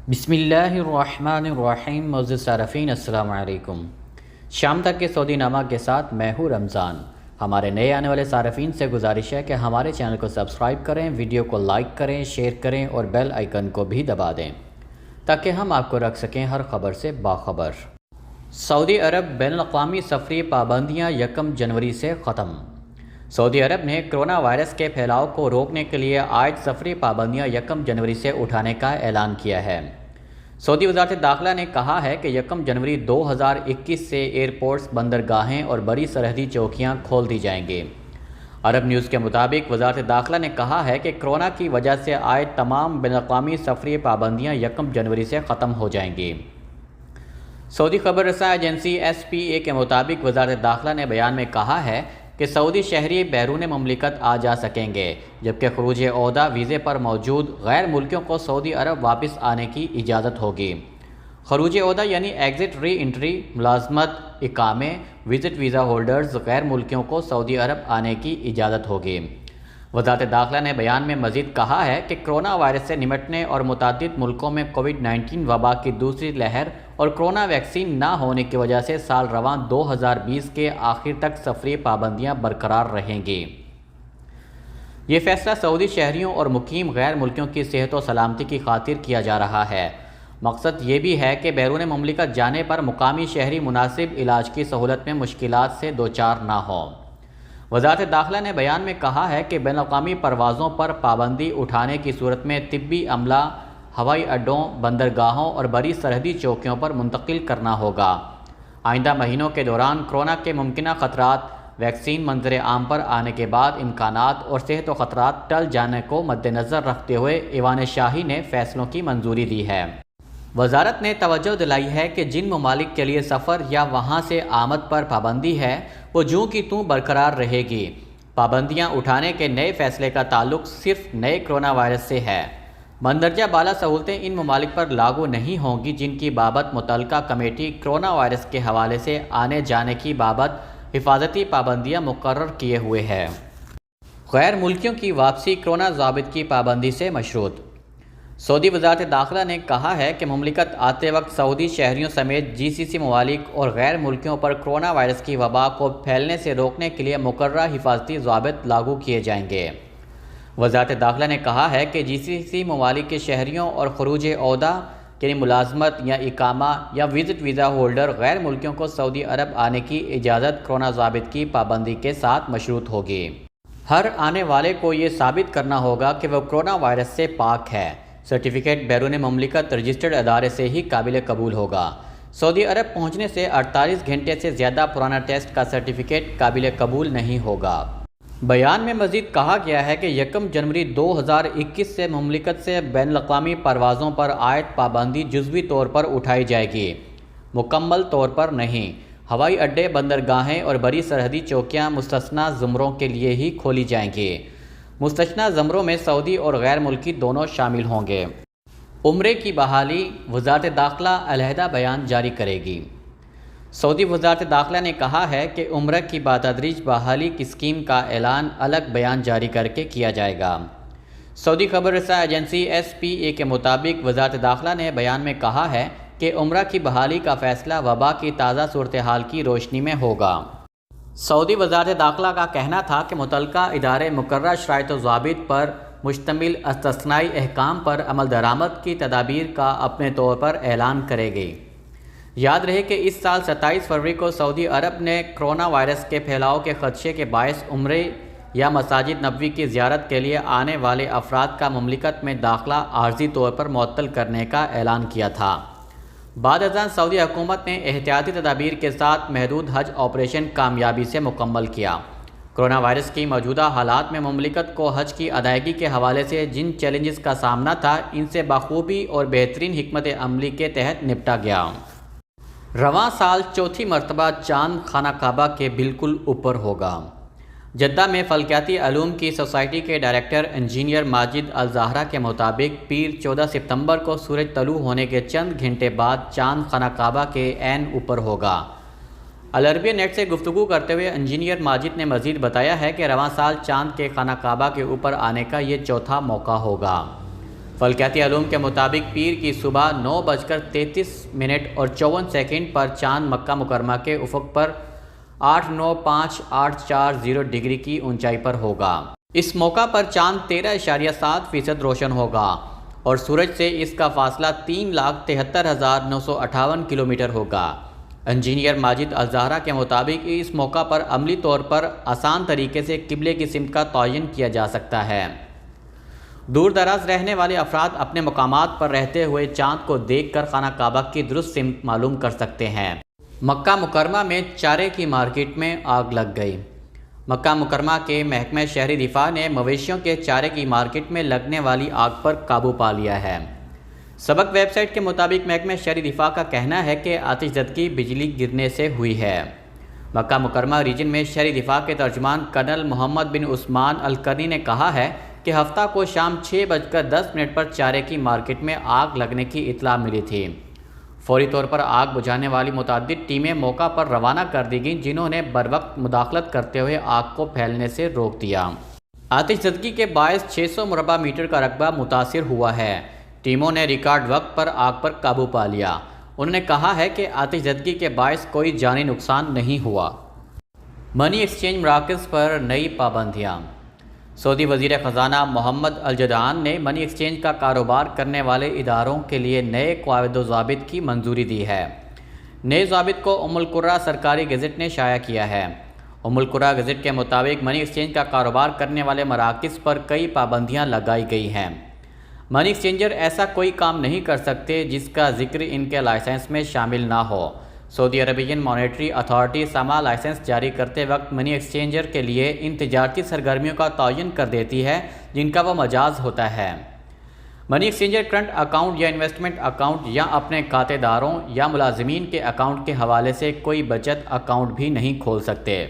بسم اللہ الرحمن الرحیم۔ معزز صارفین السلام علیکم۔ شام تک کے سعودی نامہ کے ساتھ میں ہوں رمضان۔ ہمارے نئے آنے والے صارفین سے گزارش ہے کہ ہمارے چینل کو سبسکرایب کریں، ویڈیو کو لائک کریں، شیئر کریں اور بیل آئیکن کو بھی دبا دیں تاکہ ہم آپ کو رکھ سکیں ہر خبر سے باخبر۔ سعودی عرب بین الاقوامی سفری پابندیاں 1 جنوری سے ختم۔ سعودی عرب نے کرونا وائرس کے پھیلاؤ کو روکنے کے لیے عائد سفری پابندیاں 1 جنوری سے اٹھانے کا اعلان کیا ہے۔ سعودی وزارت داخلہ نے کہا ہے کہ 1 جنوری 2021 سے ایئرپورٹس، بندرگاہیں اور بڑی سرحدی چوکیاں کھول دی جائیں گے۔ عرب نیوز کے مطابق وزارت داخلہ نے کہا ہے کہ کرونا کی وجہ سے عائد تمام بین الاقوامی سفری پابندیاں 1 جنوری سے ختم ہو جائیں گی۔ سعودی خبر رساں ایجنسی SPA کے مطابق وزارت داخلہ نے بیان میں کہا ہے کہ سعودی شہری بیرون مملکت آ جا سکیں گے، جبکہ خروج عہدہ ویزے پر موجود غیر ملکیوں کو سعودی عرب واپس آنے کی اجازت ہوگی۔ خروج عہدہ یعنی ایگزٹ ری انٹری، ملازمت، اقامے، وزٹ ویزا ہولڈرز غیر ملکیوں کو سعودی عرب آنے کی اجازت ہوگی۔ وزارت داخلہ نے بیان میں مزید کہا ہے کہ کرونا وائرس سے نمٹنے اور متعدد ملکوں میں کووڈ-19 وبا کی دوسری لہر اور کرونا ویکسین نہ ہونے کی وجہ سے سال رواں 2020 کے آخر تک سفری پابندیاں برقرار رہیں گی۔ یہ فیصلہ سعودی شہریوں اور مقیم غیر ملکیوں کی صحت و سلامتی کی خاطر کیا جا رہا ہے۔ مقصد یہ بھی ہے کہ بیرون مملکت جانے پر مقامی شہری مناسب علاج کی سہولت میں مشکلات سے دوچار نہ ہوں۔ وزارت داخلہ نے بیان میں کہا ہے کہ بین الاقوامی پروازوں پر پابندی اٹھانے کی صورت میں طبی عملہ ہوائی اڈوں، بندرگاہوں اور بڑی سرحدی چوکیوں پر منتقل کرنا ہوگا۔ آئندہ مہینوں کے دوران کورونا کے ممکنہ خطرات، ویکسین منظر عام پر آنے کے بعد امکانات اور صحت و خطرات ٹل جانے کو مد نظر رکھتے ہوئے ایوان شاہی نے فیصلوں کی منظوری دی ہے۔ وزارت نے توجہ دلائی ہے کہ جن ممالک کے لیے سفر یا وہاں سے آمد پر پابندی ہے وہ جوں کی توں برقرار رہے گی۔ پابندیاں اٹھانے کے نئے فیصلے کا تعلق صرف نئے کرونا وائرس سے ہے۔ مندرجہ بالا سہولتیں ان ممالک پر لاگو نہیں ہوں گی جن کی بابت متعلقہ کمیٹی کرونا وائرس کے حوالے سے آنے جانے کی بابت حفاظتی پابندیاں مقرر کیے ہوئے ہے۔ غیر ملکیوں کی واپسی کرونا ضابط کی پابندی سے مشروط۔ سعودی وزارت داخلہ نے کہا ہے کہ مملکت آتے وقت سعودی شہریوں سمیت GCC ممالک اور غیر ملکیوں پر کرونا وائرس کی وبا کو پھیلنے سے روکنے کے لیے مقررہ حفاظتی ضوابط لاگو کیے جائیں گے۔ وزارت داخلہ نے کہا ہے کہ GCC ممالک کے شہریوں اور خروج عہدہ یعنی ملازمت یا اقامہ یا وزٹ ویزا ہولڈر غیر ملکیوں کو سعودی عرب آنے کی اجازت کرونا ضابط کی پابندی کے ساتھ مشروط ہوگی۔ ہر آنے والے کو یہ ثابت کرنا ہوگا کہ وہ کرونا وائرس سے پاک ہے۔ سرٹیفکیٹ بیرون مملکت رجسٹرڈ ادارے سے ہی قابل قبول ہوگا۔ سعودی عرب پہنچنے سے 48 گھنٹے سے زیادہ پرانا ٹیسٹ کا سرٹیفکیٹ قابل قبول نہیں ہوگا۔ بیان میں مزید کہا گیا ہے کہ 1 جنوری 2021 سے مملکت سے بین الاقوامی پروازوں پر عائد پابندی جزوی طور پر اٹھائی جائے گی، مکمل طور پر نہیں۔ ہوائی اڈے، بندرگاہیں اور بڑی سرحدی چوکیاں مستثنیٰ زمروں کے لیے ہی کھولی جائیں گی۔ مستثنیٰ زمروں میں سعودی اور غیر ملکی دونوں شامل ہوں گے۔ عمرے کی بحالی وزارت داخلہ علیحدہ بیان جاری کرے گی۔ سعودی وزارت داخلہ نے کہا ہے کہ عمرہ کی بتدریج بحالی کی اسکیم کا اعلان الگ بیان جاری کر کے کیا جائے گا۔ سعودی خبر رساں ایجنسی SPA کے مطابق وزارت داخلہ نے بیان میں کہا ہے کہ عمرہ کی بحالی کا فیصلہ وبا کی تازہ صورتحال کی روشنی میں ہوگا۔ سعودی وزارت داخلہ کا کہنا تھا کہ متعلقہ ادارے مقررہ شرائط و ضوابط پر مشتمل استثنائی احکام پر عمل درآمد کی تدابیر کا اپنے طور پر اعلان کرے گی۔ یاد رہے کہ اس سال 27 فروری کو سعودی عرب نے کرونا وائرس کے پھیلاؤ کے خدشے کے باعث عمرے یا مساجد نبوی کی زیارت کے لیے آنے والے افراد کا مملکت میں داخلہ عارضی طور پر معطل کرنے کا اعلان کیا تھا۔ بعد ازاں سعودی حکومت نے احتیاطی تدابیر کے ساتھ محدود حج آپریشن کامیابی سے مکمل کیا۔ کرونا وائرس کی موجودہ حالات میں مملکت کو حج کی ادائیگی کے حوالے سے جن چیلنجز کا سامنا تھا ان سے بخوبی اور بہترین حکمت عملی کے تحت نپٹا گیا۔ رواں سال چوتھی مرتبہ چاند خانہ کعبہ کے بالکل اوپر ہوگا۔ جدہ میں فلکیاتی علوم کی سوسائٹی کے ڈائریکٹر انجینئر ماجد الزہرا کے مطابق پیر 14 ستمبر کو سورج طلوع ہونے کے چند گھنٹے بعد چاند خانہ کعبہ کے عین اوپر ہوگا۔ العربیہ نیٹ سے گفتگو کرتے ہوئے انجینئر ماجد نے مزید بتایا ہے کہ رواں سال چاند کے خانہ کعبہ کے اوپر آنے کا یہ چوتھا موقع ہوگا۔ فلکیاتی علوم کے مطابق پیر کی صبح 9:33 پر چاند مکہ مکرمہ کے افق پر 895.840 ڈگری کی اونچائی پر ہوگا۔ اس موقع پر چاند 13.7% روشن ہوگا اور سورج سے اس کا فاصلہ 3,73,958 کلومیٹر ہوگا۔ انجینئر ماجد الزہرا کے مطابق اس موقع پر عملی طور پر آسان طریقے سے قبلے کی سمت کا تعین کیا جا سکتا ہے۔ دور دراز رہنے والے افراد اپنے مقامات پر رہتے ہوئے چاند کو دیکھ کر خانہ کعبہ کی درست سمت معلوم کر سکتے ہیں۔ مکہ مکرمہ میں چارے کی مارکیٹ میں آگ لگ گئی۔ مکہ مکرمہ کے محکمہ شہری دفاع نے مویشیوں کے چارے کی مارکیٹ میں لگنے والی آگ پر قابو پا لیا ہے۔ سبق ویب سائٹ کے مطابق محکمہ شہری دفاع کا کہنا ہے کہ آتش زدگی بجلی گرنے سے ہوئی ہے۔ مکہ مکرمہ ریجن میں شہری دفاع کے ترجمان کرنل محمد بن عثمان الکرنی نے کہا ہے کہ ہفتہ کو شام 6:10 پر چارے کی مارکیٹ میں آگ لگنے کی اطلاع ملی تھی۔ فوری طور پر آگ بجھانے والی متعدد ٹیمیں موقع پر روانہ کر دی گئیں، جنہوں نے بروقت مداخلت کرتے ہوئے آگ کو پھیلنے سے روک دیا۔ آتش زدگی کے باعث 600 مربع میٹر کا رقبہ متاثر ہوا ہے۔ ٹیموں نے ریکارڈ وقت پر آگ پر قابو پا لیا۔ انہوں نے کہا ہے کہ آتش زدگی کے باعث کوئی جانی نقصان نہیں ہوا۔ منی ایکسچینج مراکز پر نئی پابندیاں۔ سعودی وزیر خزانہ محمد الجدعان نے منی ایکسچینج کا کاروبار کرنے والے اداروں کے لیے نئے قواعد و ضوابط کی منظوری دی ہے۔ نئے ضوابط کو القرآن سرکاری گزٹ نے شائع کیا ہے۔ القرآن گزٹ کے مطابق منی ایکسچینج کا کاروبار کرنے والے مراکز پر کئی پابندیاں لگائی گئی ہیں۔ منی ایکسچینجر ایسا کوئی کام نہیں کر سکتے جس کا ذکر ان کے لائسنس میں شامل نہ ہو۔ سعودی عربین مانیٹری اتھارٹی سما لائسنس جاری کرتے وقت منی ایکسچینجر کے لیے ان تجارتی سرگرمیوں کا تعین کر دیتی ہے جن کا وہ مجاز ہوتا ہے۔ منی ایکسچینجر کرنٹ اکاؤنٹ یا انویسٹمنٹ اکاؤنٹ یا اپنے کھاتے داروں یا ملازمین کے اکاؤنٹ کے حوالے سے کوئی بچت اکاؤنٹ بھی نہیں کھول سکتے۔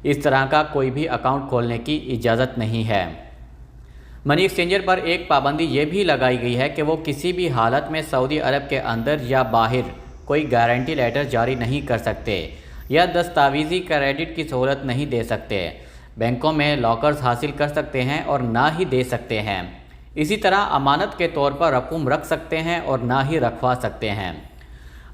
اس طرح کا کوئی بھی اکاؤنٹ کھولنے کی اجازت نہیں ہے۔ منی ایکسچینجر پر ایک پابندی یہ بھی لگائی گئی ہے کہ وہ کسی بھی حالت میں سعودی عرب کے اندر یا باہر کوئی گارنٹی لیٹر جاری نہیں کر سکتے یا دستاویزی کریڈٹ کی سہولت نہیں دے سکتے۔ بینکوں میں لاکرز حاصل کر سکتے ہیں اور نہ ہی دے سکتے ہیں۔ اسی طرح امانت کے طور پر رقم رکھ سکتے ہیں اور نہ ہی رکھوا سکتے ہیں۔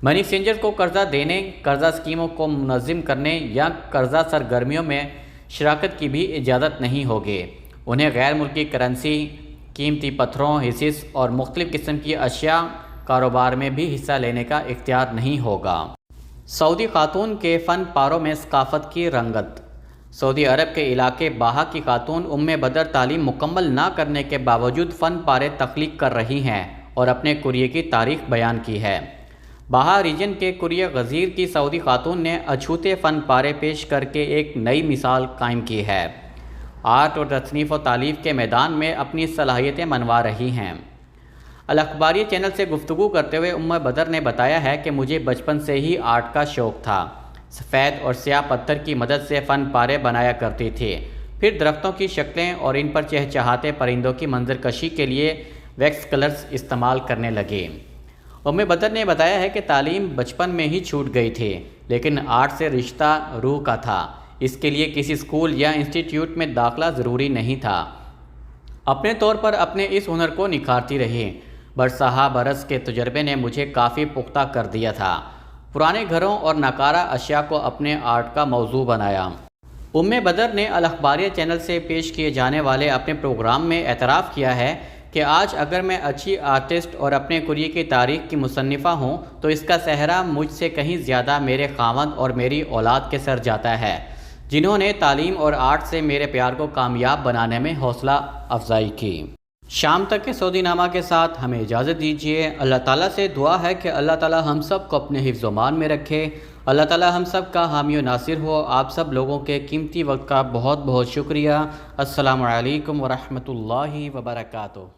منی ایکسچینجر کو قرضہ دینے، قرضہ اسکیموں کو منظم کرنے یا قرضہ سرگرمیوں میں شراکت کی بھی اجازت نہیں ہوگی۔ انہیں غیر ملکی کرنسی، قیمتی پتھروں، حصص اور مختلف قسم کی اشیاء کاروبار میں بھی حصہ لینے کا اختیار نہیں ہوگا۔ سعودی خاتون کے فن پاروں میں ثقافت کی رنگت۔ سعودی عرب کے علاقے باہا کی خاتون بدر تعلیم مکمل نہ کرنے کے باوجود فن پارے تخلیق کر رہی ہیں اور اپنے کریے کی تاریخ بیان کی ہے۔ باہا ریجن کے کریے غزیر کی سعودی خاتون نے اچھوتے فن پارے پیش کر کے ایک نئی مثال قائم کی ہے۔ آرٹ اور تصنیف و تالیف کے میدان میں اپنی صلاحیتیں منوا رہی ہیں۔ الاخباری چینل سے گفتگو کرتے ہوئے بدر نے بتایا ہے کہ مجھے بچپن سے ہی آرٹ کا شوق تھا۔ سفید اور سیاہ پتھر کی مدد سے فن پارے بنایا کرتی تھی، پھر درختوں کی شکلیں اور ان پر چہچہاتے پرندوں کی منظر کشی کے لیے ویکس کلرز استعمال کرنے لگی۔ بدر نے بتایا ہے کہ تعلیم بچپن میں ہی چھوٹ گئی تھی، لیکن آرٹ سے رشتہ روح کا تھا۔ اس کے لیے کسی اسکول یا انسٹیٹیوٹ میں داخلہ ضروری نہیں تھا۔ اپنے طور پر اپنے اس ہنر کو نکھارتی رہی۔ برسہ برس کے تجربے نے مجھے کافی پختہ کر دیا تھا۔ پرانے گھروں اور ناکارہ اشیاء کو اپنے آرٹ کا موضوع بنایا۔ بدر نے الاخباریہ چینل سے پیش کیے جانے والے اپنے پروگرام میں اعتراف کیا ہے کہ آج اگر میں اچھی آرٹسٹ اور اپنے کریے کی تاریخ کی مصنفہ ہوں تو اس کا سہرا مجھ سے کہیں زیادہ میرے خاوند اور میری اولاد کے سر جاتا ہے، جنہوں نے تعلیم اور آرٹ سے میرے پیار کو کامیاب بنانے میں حوصلہ افزائی کی۔ شام تک کے سعودی نامہ کے ساتھ ہمیں اجازت دیجیے۔ اللہ تعالیٰ سے دعا ہے کہ اللہ تعالیٰ ہم سب کو اپنے حفظ و امان میں رکھے۔ اللہ تعالیٰ ہم سب کا حامی و ناصر ہو۔ آپ سب لوگوں کے قیمتی وقت کا بہت بہت شکریہ۔ السلام علیکم ورحمۃ اللہ وبرکاتہ۔